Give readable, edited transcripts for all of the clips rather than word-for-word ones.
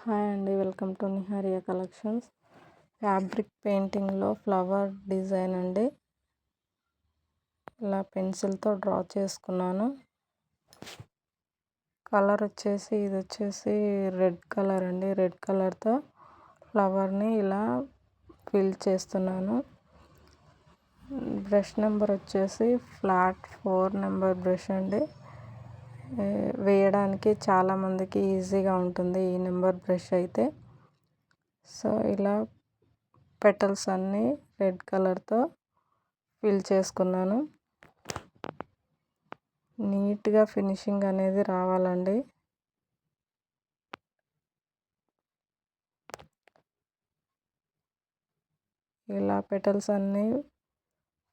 Hi అండి, welcome to నిహారియా collections. Fabric పెయింటింగ్లో flower design అండి. ఇలా పెన్సిల్తో డ్రా చేసుకున్నాను. కలర్ వచ్చేసి ఇది వచ్చేసి రెడ్ కలర్ అండి. రెడ్ కలర్తో ఫ్లవర్ని ఇలా ఫిల్ చేస్తున్నాను. బ్రష్ నెంబర్ వచ్చేసి ఫ్లాట్ 4 నెంబర్ బ్రష్ అండి. వేయడానికి చాలామందికి ఈజీగా ఉంటుంది ఈ నెంబర్ బ్రష్ అయితే. సో ఇలా పెటల్స్ అన్నీ రెడ్ కలర్తో ఫిల్ చేసుకున్నాను. నీట్గా ఫినిషింగ్ అనేది రావాలండి. ఇలా పెటల్స్ అన్నీ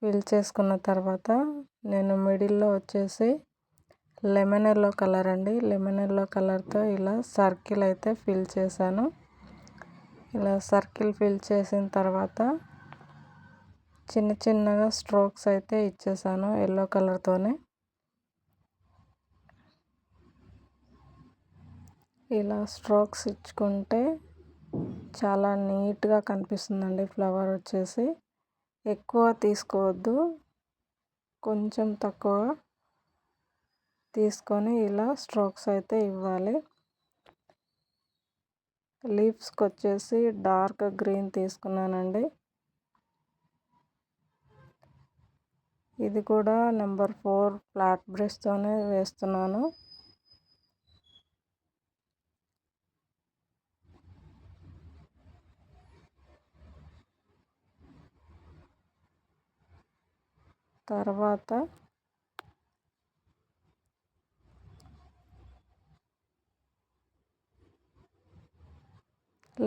ఫిల్ చేసుకున్న తర్వాత నేను మిడిల్లో వచ్చేసి లెమన్ ఎల్లో కలర్ అండి. లెమన్ ఎల్లో కలర్తో ఇలా సర్కిల్ అయితే ఫిల్ చేశాను. ఇలా సర్కిల్ ఫిల్ చేసిన తర్వాత చిన్న చిన్నగా స్ట్రోక్స్ అయితే ఇచ్చేసాను ఎల్లో కలర్తోనే. ఇలా స్ట్రోక్స్ ఇచ్చుకుంటే చాలా నీట్గా కనిపిస్తుందండి. ఫ్లవర్ వచ్చేసి ఎక్కువ తీసుకోవద్దు, కొంచెం తక్కువ తీసుకొని ఇలా స్ట్రోక్స్ అయితే ఇవ్వాలి. లీవ్స్కి వచ్చేసి డార్క్ గ్రీన్ తీసుకున్నానండి. ఇది కూడా నెంబర్ 4 ఫ్లాట్ బ్రష్తోనే వేస్తున్నాను. తర్వాత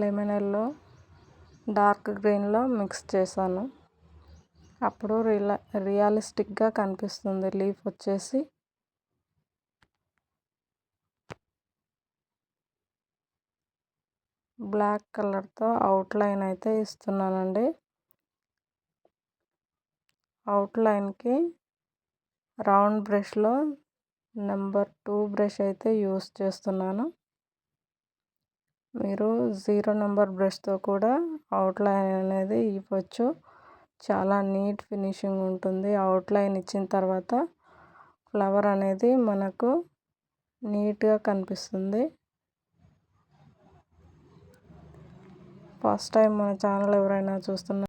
లెమన్ ఎల్లో డార్క్ గ్రీన్లో మిక్స్ చేశాను. అప్పుడు రియలిస్టిక్గా కనిపిస్తుంది లీఫ్ వచ్చేసి. బ్లాక్ కలర్తో అవుట్లైన్ అయితే ఇస్తున్నానండి. అవుట్లైన్కి రౌండ్ బ్రష్లో నెంబర్ 2 బ్రష్ అయితే యూస్ చేస్తున్నాను. మీరు 0 నెంబర్ బ్రష్తో కూడా అవుట్లైన్ అనేది ఇవ్వచ్చు. చాలా నీట్ ఫినిషింగ్ ఉంటుంది. అవుట్లైన్ ఇచ్చిన తర్వాత ఫ్లవర్ అనేది మనకు నీట్గా కనిపిస్తుంది. ఫస్ట్ టైం మన ఛానల్ ఎవరైనా చూస్తున్నా